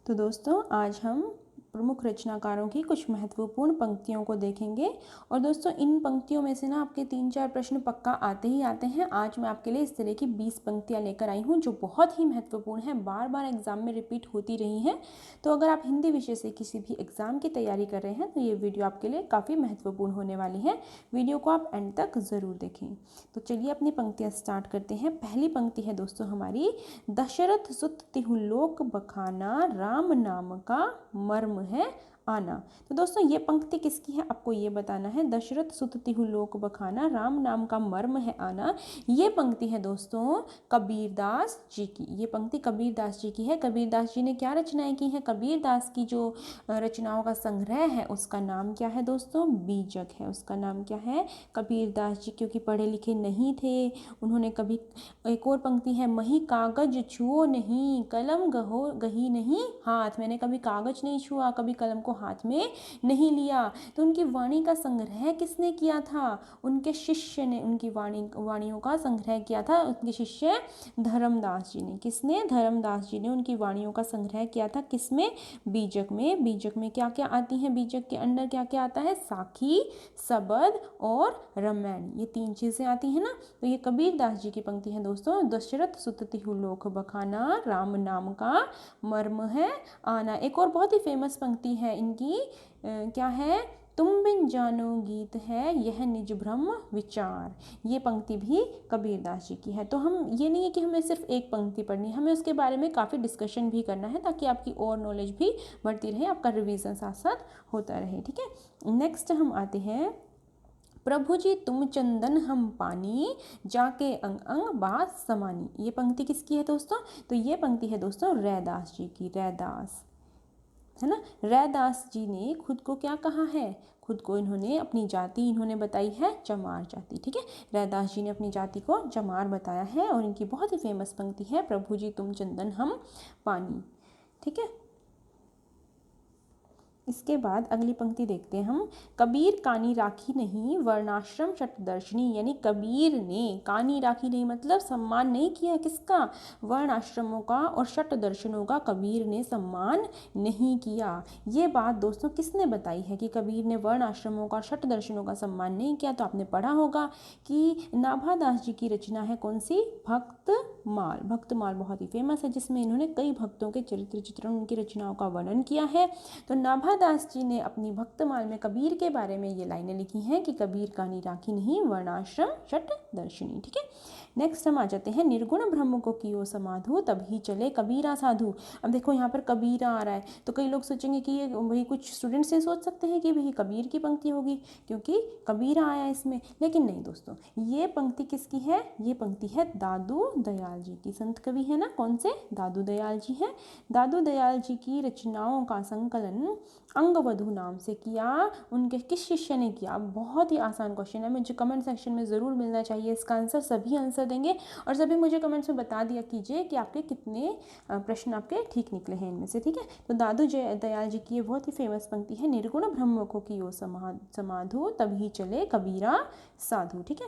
तो दोस्तों आज हम प्रमुख रचनाकारों की कुछ महत्वपूर्ण पंक्तियों को देखेंगे। और दोस्तों इन पंक्तियों में से ना आपके 3-4 प्रश्न पक्का आते ही आते हैं। आज मैं आपके लिए इस तरह की 20 पंक्तियां लेकर आई हूं जो बहुत ही महत्वपूर्ण हैं, बार बार एग्जाम में रिपीट होती रही हैं। तो अगर आप हिंदी विषय से किसी भी एग्जाम की तैयारी कर रहे हैं तो ये वीडियो आपके लिए काफ़ी महत्वपूर्ण होने वाली है। वीडियो को आप एंड तक ज़रूर देखें। तो चलिए अपनी पंक्तियाँ स्टार्ट करते हैं। पहली पंक्ति है दोस्तों हमारी, दशरथ सुत तिहु लोक बखाना, राम नाम का मर्म है आना। तो दोस्तों ये पंक्ति किसकी है आपको ये बताना है। दशरथ सुत तिहु लोक बखाना, राम नाम का मर्म है आना। ये पंक्ति है दोस्तों कबीरदास जी की। ये पंक्ति कबीरदास जी की है। कबीरदास जी ने क्या रचनाएं की हैं? कबीरदास की जो रचनाओं का संग्रह है उसका नाम क्या है दोस्तों? बीजक है। उसका नाम क्या है? कबीरदास जी क्योंकि पढ़े लिखे नहीं थे, उन्होंने कभी, एक और पंक्ति है, मही कागज छुओ नहीं, कलम गहो गही नहीं हाथ। मैंने कभी कागज नहीं छुआ, कभी कलम को हाथ में नहीं लिया। तो उनकी वाणी का संग्रह किसने किया था? उनके शिष्य ने उनकी वाणियों का संग्रह किया था, उनके शिष्य धर्मदास जी ने। किसने? धर्मदास जी ने उनकी वाणियों का संग्रह किया था। किसमें? बीजक में। बीजक में क्या क्या आती हैं? बीजक के अंदर क्या क्या आता है? साखी, सबद और रामायण, ये 3 चीज़ें आती हैं ना। तो ये कबीरदास जी की पंक्ति है दोस्तों, दशरथ सुत तिहु लोक बखाना, राम नाम का मर्म है आना। एक और बहुत ही फेमस पंक्ति है इनकी, क्या है? तुम बिन जानो गीत है यह निज ब्रह्म विचार। ये पंक्ति भी कबीरदास जी की है। तो हम ये नहीं है कि हमें सिर्फ एक पंक्ति पढ़नी है, हमें उसके बारे में काफ़ी डिस्कशन भी करना है ताकि आपकी और नॉलेज भी बढ़ती रहे, आपका रिवीजन साथ साथ होता रहे। ठीक है, नेक्स्ट हम आते हैं, प्रभु जी तुम चंदन हम पानी, जाके अंग अंग बात समानी। ये पंक्ति किसकी है दोस्तों? तो ये पंक्ति है दोस्तों रैदास जी की। रैदास है ना। रैदास जी ने खुद को क्या कहा है? खुद को इन्होंने अपनी जाति इन्होंने बताई है चमार जाति। ठीक है, रैदास जी ने अपनी जाति को चमार बताया है और इनकी बहुत ही फेमस पंक्ति है, प्रभु जी तुम चंदन हम पानी। ठीक है, इसके बाद अगली पंक्ति देखते हैं हम, कबीर कानी राखी नहीं, वर्णाश्रम शतदर्शनी। यानी कबीर ने कानी राखी नहीं मतलब सम्मान नहीं किया, किसका? वर्ण आश्रमों का और शत दर्शनों का कबीर ने सम्मान नहीं किया। ये बात दोस्तों किसने बताई है कि कबीर ने वर्ण आश्रमों का और शत दर्शनों का सम्मान नहीं किया? तो आपने पढ़ा होगा कि नाभादास जी की रचना है कौन सी? भक्तमाल। भक्तमाल बहुत ही फेमस है जिसमें इन्होंने कई भक्तों के चरित्र चित्रण, उनकी रचनाओं का वर्णन किया है। तो नाभादास जी ने अपनी भक्तमाल में कबीर के बारे में ये लाइनें लिखी हैं कि कबीर कानी राखी नहीं, वर्णाश्रम शत दर्शनी। ठीक है, नेक्स्ट हम आ जाते हैं, निर्गुण ब्रह्म को कियो समाधु, तभी चले कबीरा साधु। अब देखो यहाँ पर कबीरा आ रहा है तो कई लोग सोचेंगे कि ये भाई, कुछ स्टूडेंट्स ये सोच सकते हैं कि भाई कबीर की पंक्ति होगी क्योंकि कबीरा आया इसमें, लेकिन नहीं दोस्तों, ये पंक्ति किसकी है? ये पंक्ति है दादू दयाल जी की। संत कवि है ना, कौन से? दादू दयाल जी हैं। दादू दयाल जी की रचनाओं का संकलन अंगवधु नाम से किया। उनके किस शिष्य ने किया? बहुत ही आसान क्वेश्चन है, मुझे कमेंट सेक्शन में ज़रूर मिलना चाहिए इसका आंसर। सभी आंसर देंगे और सभी मुझे कमेंट्स में बता दिया कीजिए कि आपके कितने प्रश्न आपके ठीक निकले हैं इनमें से। ठीक है, तो दादू दयाल जी की ये बहुत ही फेमस पंक्ति है, निर्गुण ब्रह्म को कियो समाधु, तभी चले कबीरा साधु। ठीक है,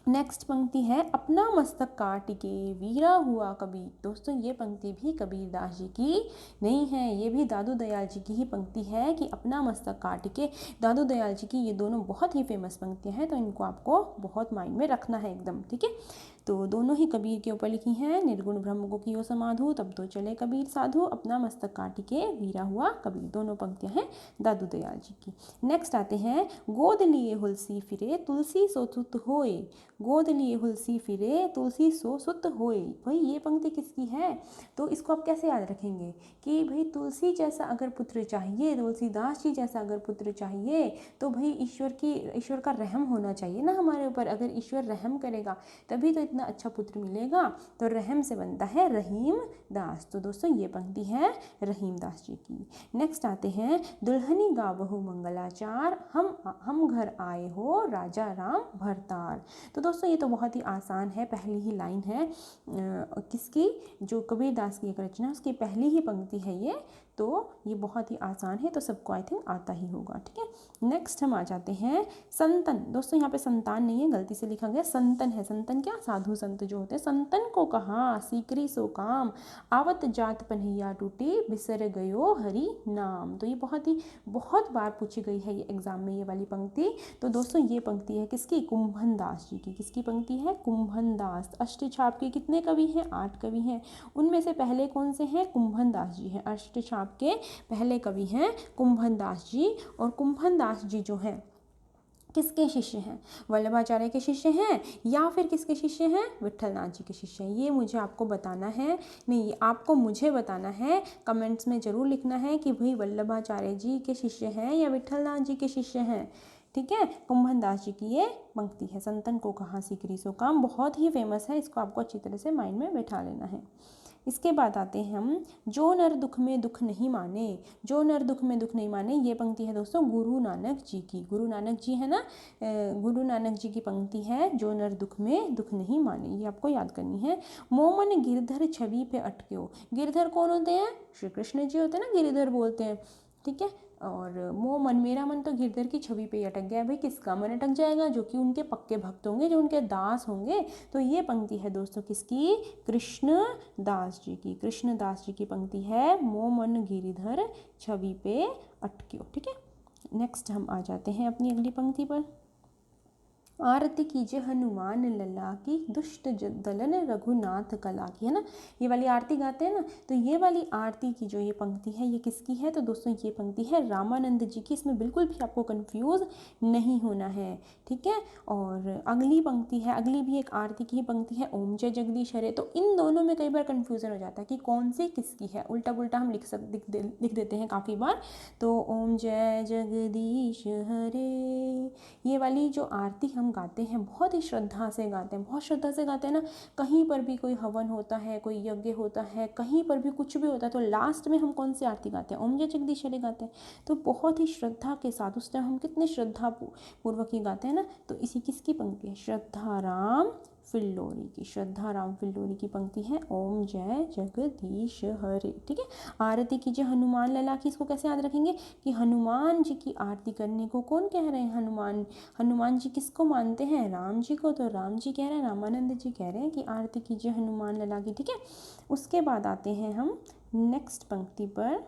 नेक्स्ट पंक्ति है, अपना मस्तक काट के वीरा हुआ कबीर। दोस्तों ये पंक्ति भी कबीरदास जी की नहीं है, ये भी दादू दयाल जी की ही पंक्ति है कि अपना मस्तक काट के। दादू दयाल जी की ये दोनों बहुत ही फेमस पंक्तियां हैं, तो इनको आपको बहुत माइंड में रखना है एकदम। ठीक है, तो दोनों ही कबीर के ऊपर लिखी हैं, निर्गुण ब्रह्म को कियो समाधु, तब तो चले कबीर साधु, अपना मस्तक काट के वीरा हुआ कबीर। दोनों पंक्तियां हैं दादू दयाल जी की। नेक्स्ट आते हैं, गोद लिए हुलसी फिरे, तुलसी सो सुत होए। गोद लिए हुलसी फिरे, तुलसी सो सुत होए। भाई ये पंक्ति किसकी है? तो इसको आप कैसे याद रखेंगे कि भाई तुलसी जैसा अगर पुत्र चाहिए, तुलसीदास जी जैसा अगर पुत्र चाहिए तो भाई ईश्वर का रहम होना चाहिए ना हमारे ऊपर। अगर ईश्वर रहम करेगा तभी तो इतना अच्छा पुत्र मिलेगा। तो रहम से बनता है रहीम दास। तो दोस्तों ये पंक्ति है रहीम दास जी की। नेक्स्ट आते हैं, दुल्हनी गावहु मंगलाचार, हम घर आए हो राजा राम भरतार। तो दोस्तों ये तो बहुत ही आसान है, पहली ही लाइन है किसकी? जो कबीरदास की एक रचना, उसकी पहली ही पंक्ति है ये। तो ये बहुत ही आसान है, तो सबको आई थिंक आता ही होगा। ठीक है, नेक्स्ट हम आ जाते हैं, संतन। दोस्तों यहाँ पे संतान नहीं है, गलती से लिखा गया संतन है। संतन क्या? साधु साधु संत जो होते हैं, संतन को कहा सीकरी सो काम, आवत जात पन्हैया टूटे बिसर गयो हरि नाम। तो ये बहुत बार पूछी गई है ये एग्जाम में ये वाली पंक्ति। तो दोस्तों ये पंक्ति है किसकी, कुंभन दास जी की। किसकी पंक्ति है, कुंभन दास। अष्टछाप के कितने कवि हैं, 8 कवि हैं। उनमें से पहले कौन से हैं, कुंभन दास जी हैं। अष्टछाप के पहले कवि हैं कुंभन दास जी। और कुंभन दास जी जो हैं किसके शिष्य हैं, वल्लभाचार्य के शिष्य हैं या फिर किसके शिष्य हैं, विट्ठलनाथ जी के शिष्य हैं। ये मुझे आपको बताना है, नहीं ये आपको मुझे बताना है, कमेंट्स में ज़रूर लिखना है कि भाई वल्लभाचार्य जी के शिष्य हैं या विट्ठलनाथ जी के शिष्य हैं। ठीक है, कुंभन दास जी की ये पंक्ति है, संतन को कहा सीकरी सो काम। बहुत ही फेमस है, इसको आपको अच्छी तरह से माइंड में बैठा लेना है। इसके बाद आते हैं हम, जो नर दुख में दुख नहीं माने, जो नर दुख में दुख नहीं माने। ये पंक्ति है दोस्तों गुरु नानक जी की। गुरु नानक जी है ना, गुरु नानक जी की पंक्ति है, जो नर दुख में दुख नहीं माने। ये आपको याद करनी है। मोमन गिरधर छवि पे अटक्यो। गिरधर कौन होते हैं, श्री कृष्ण जी होते हैं ना, गिरधर बोलते हैं। ठीक है, और मोह मन, मेरा मन तो गिरधर की छवि पे ही अटक गया। भाई किसका मन अटक जाएगा, जो कि उनके पक्के भक्त होंगे, जो उनके दास होंगे। तो ये पंक्ति है दोस्तों किसकी, कृष्ण दास जी की। कृष्ण दास जी की पंक्ति है, मोह मन गिरधर छवि पे अटक्यो। ठीक है, नेक्स्ट हम आ जाते हैं अपनी अगली पंक्ति पर। आरती कीजिए हनुमान लला की, दुष्ट दलन रघुनाथ कला की। है ना, ये वाली आरती गाते हैं ना, तो ये वाली आरती की जो ये पंक्ति है ये किसकी है, तो दोस्तों ये पंक्ति है रामानंद जी की। इसमें बिल्कुल भी आपको कंफ्यूज नहीं होना है। ठीक है, और अगली पंक्ति है, अगली भी एक आरती की ही पंक्ति है, ओम जय जगदीश हरे। तो इन दोनों में कई बार कन्फ्यूज़न हो जाता है कि कौन सी किसकी है, उल्टा पुल्टा हम लिख देते हैं काफ़ी बार। तो ओम जय जगदीश हरे, ये वाली जो आरती हम गाते हैं बहुत ही श्रद्धा से गाते हैं, बहुत श्रद्धा से गाते हैं ना। कहीं पर भी कोई हवन होता है, कोई यज्ञ होता है, कहीं पर भी कुछ भी होता है, तो लास्ट में हम कौन सी आरती गाते हैं, ओम जय जगदीश हरे गाते हैं। तो बहुत ही श्रद्धा के साथ, उस टाइम हम कितने श्रद्धा पूर्वक ही गाते हैं ना। तो इसी किसकी पंक्ति है, श्रद्धा राम फिल्लोरी की। श्रद्धा राम फिल्लोरी की पंक्ति है, ओम जय जगदीश हरे। ठीक है, आरती कीजिए हनुमान लला की। इसको कैसे याद रखेंगे कि हनुमान जी की आरती करने को कौन कह रहे हैं, हनुमान जी किसको मानते हैं, राम जी को। तो राम जी कह रहे हैं, रामानंद जी कह रहे हैं कि आरती कीजिए हनुमान लला की। ठीक है, उसके बाद आते हैं हम नेक्स्ट पंक्ति पर।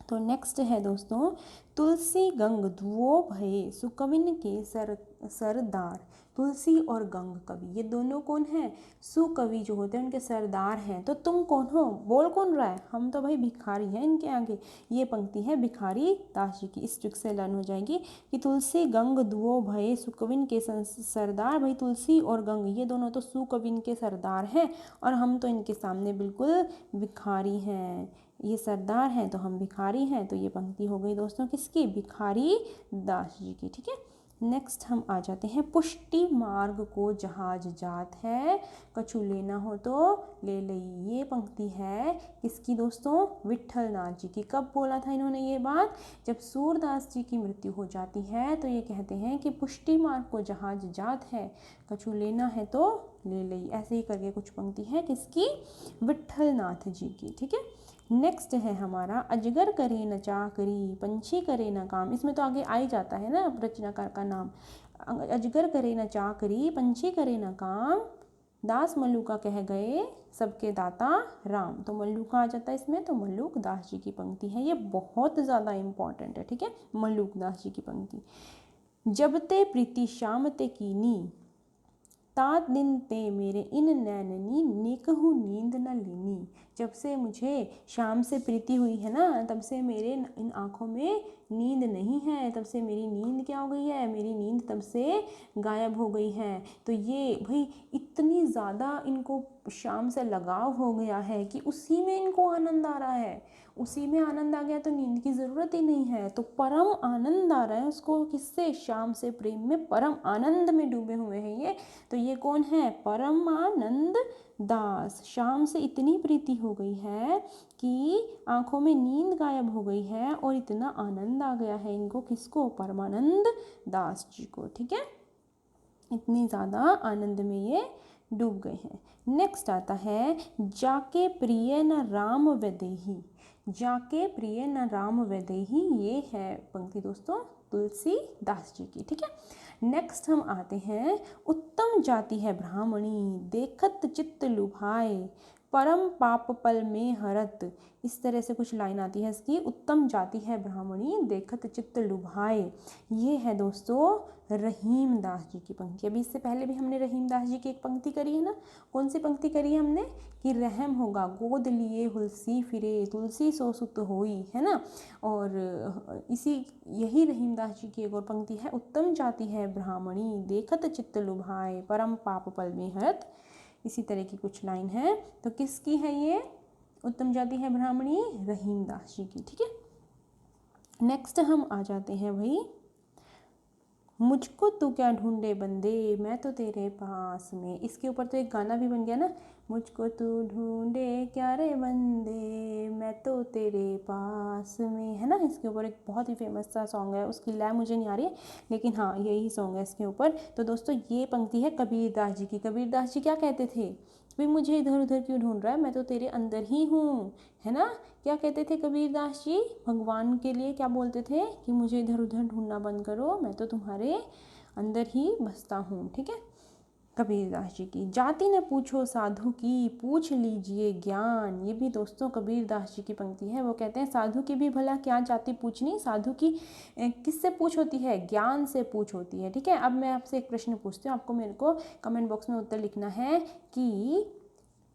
तो नेक्स्ट है दोस्तों, तुलसी गंग धुओ भये सुकविन के सरदार। तुलसी और गंग कवि, ये दोनों कौन हैं, सुकवि जो होते हैं उनके सरदार हैं। तो तुम कौन हो, बोल कौन रहा है, हम तो भाई भिखारी हैं इनके आगे। ये पंक्ति है भिखारी दास जी की। इस ट्रिक से लर्न हो जाएगी कि तुलसी गंग धुओ भये सुकविन के सरदार। भाई तुलसी और गंग ये दोनों तो सुकविन के सरदार हैं और हम तो इनके सामने बिल्कुल भिखारी हैं। ये सरदार हैं तो हम भिखारी हैं। तो ये पंक्ति हो गई दोस्तों किसकी, भिखारी दास जी की। ठीक है, नेक्स्ट हम आ जाते हैं, पुष्टि मार्ग को जहाज जात है, कछु लेना हो तो ले लई। ये पंक्ति है किसकी दोस्तों, विट्ठलनाथ जी की। कब बोला था इन्होंने ये बात, जब सूरदास जी की मृत्यु हो जाती है तो ये कहते हैं कि पुष्टि मार्ग को जहाज जात है, कछु लेना है तो ले लई। ऐसे ही करके कुछ पंक्ति है किसकी, विट्ठलनाथ जी की। ठीक है, नेक्स्ट है हमारा, अजगर करे न चाकरी पंछी करे न काम। इसमें तो आगे आ ही जाता है ना रचनाकार का नाम। अजगर करे न चाकरी पंछी करे न काम, दास मल्लुका कह गए सबके दाता राम। तो मल्लुका आ जाता है इसमें, तो मल्लुक दास जी की पंक्ति है। ये बहुत ज़्यादा इंपॉर्टेंट है। ठीक है, मल्लुक दास जी की पंक्ति, जब ते प्रीति श्याम ते कीनी, तात दिन ते मेरे इन नैननी, नेकहु नींद न लीनी। जब से मुझे शाम से प्रीति हुई है ना, तब से मेरे इन आँखों में नींद नहीं है। तब से मेरी नींद क्या हो गई है, मेरी नींद तब से गायब हो गई है। तो ये भाई इतनी ज़्यादा इनको शाम से लगाव हो गया है कि उसी में इनको आनंद आ रहा है। उसी में आनंद आ गया तो नींद की ज़रूरत ही नहीं है। तो परम आनंद आ रहा है उसको, किससे, शाम से, प्रेम में परम आनंद में डूबे हुए हैं ये। तो ये कौन है, परमानंद दास। शाम से इतनी प्रीति हो गई है कि आंखों में नींद गायब हो गई है और इतना आनंद आ गया है इनको, किसको, परमानंद दास जी को। ठीक है, इतनी ज़्यादा आनंद में ये डूब गए हैं। नेक्स्ट आता है, जाके प्रिय न राम वैदेही। जाके प्रिय न राम वैदेही, ये है पंक्ति दोस्तों तुलसीदास जी की। ठीक है, नेक्स्ट हम आते हैं, उत्तम जाति है ब्राह्मणी, देखत चित्त लुभाए, परम पाप पल में हरत। इस तरह से कुछ लाइन आती है इसकी, उत्तम जाति है ब्राह्मणी, देखत चित्त लुभाए। ये है दोस्तों रहीम दास जी की पंक्ति। अभी इससे पहले भी हमने रहीम दास जी की एक पंक्ति करी है ना, कौन सी पंक्ति करी है हमने, कि रहम होगा गोद लिए हुलसी फिरे, तुलसी सो सुत होई, है ना। और इसी यही रहीम दास जी की एक और पंक्ति है, उत्तम जाति है ब्राह्मणी, देखत चित्त लुभाए, परम पाप पल में हरत। इसी तरह की कुछ लाइन है। तो किसकी है ये उत्तम जाति है ब्राह्मणी, रहीम दास जी की। ठीक है, नेक्स्ट हम आ जाते हैं भाई, मुझको तू क्या ढूंढे बंदे, मैं तो तेरे पास में। इसके ऊपर तो एक गाना भी बन गया ना, मुझको तू ढूंढे क्या रे बंदे, मैं तो तेरे पास में, है ना। इसके ऊपर एक बहुत ही फेमस सा सॉन्ग है, उसकी लय मुझे नहीं आ रही है, लेकिन हाँ यही सॉन्ग है इसके ऊपर। तो दोस्तों ये पंक्ति है कबीरदास जी की। कबीरदास जी क्या कहते थे, भाई मुझे इधर उधर क्यों ढूंढ रहा है, मैं तो तेरे अंदर ही हूँ, है ना। क्या कहते थे कबीरदास जी, भगवान के लिए क्या बोलते थे, कि मुझे इधर उधर ढूंढना बंद करो, मैं तो तुम्हारे अंदर ही बसता हूँ। ठीक है, कबीरदास जी की। जाति न पूछो साधु की, पूछ लीजिए ज्ञान। ये भी दोस्तों कबीरदास जी की पंक्ति है। वो कहते हैं साधु की भी भला क्या जाति पूछनी, साधु की किससे पूछ होती है, ज्ञान से पूछ होती है। ठीक है, अब मैं आपसे एक प्रश्न पूछती हूँ, आपको मेरे को कमेंट बॉक्स में उत्तर लिखना है कि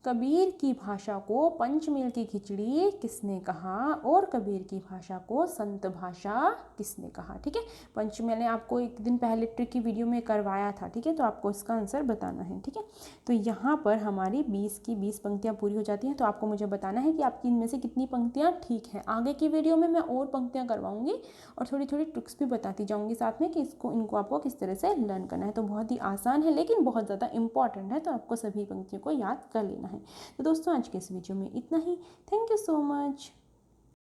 कबीर की भाषा को पंचमेल की खिचड़ी किसने कहा, और कबीर की भाषा को संत भाषा किसने कहा। ठीक है, पंचमेल ने आपको एक दिन पहले ट्रिक की वीडियो में करवाया था। ठीक है, तो आपको इसका आंसर बताना है। ठीक है, तो यहाँ पर हमारी 20 की 20 पंक्तियाँ पूरी हो जाती हैं। तो आपको मुझे बताना है कि आपकी इनमें से कितनी पंक्तियाँ ठीक हैं। आगे की वीडियो में मैं और पंक्तियाँ करवाऊँगी और थोड़ी थोड़ी ट्रिक्स भी बताती जाऊँगी साथ में, कि इनको आपको किस तरह से लर्न करना है। तो बहुत ही आसान है, लेकिन बहुत ज़्यादा इंपॉर्टेंट है, तो आपको सभी पंक्तियों को याद कर लेना है। तो दोस्तों आज के इस वीडियो में इतना ही। Thank you so much.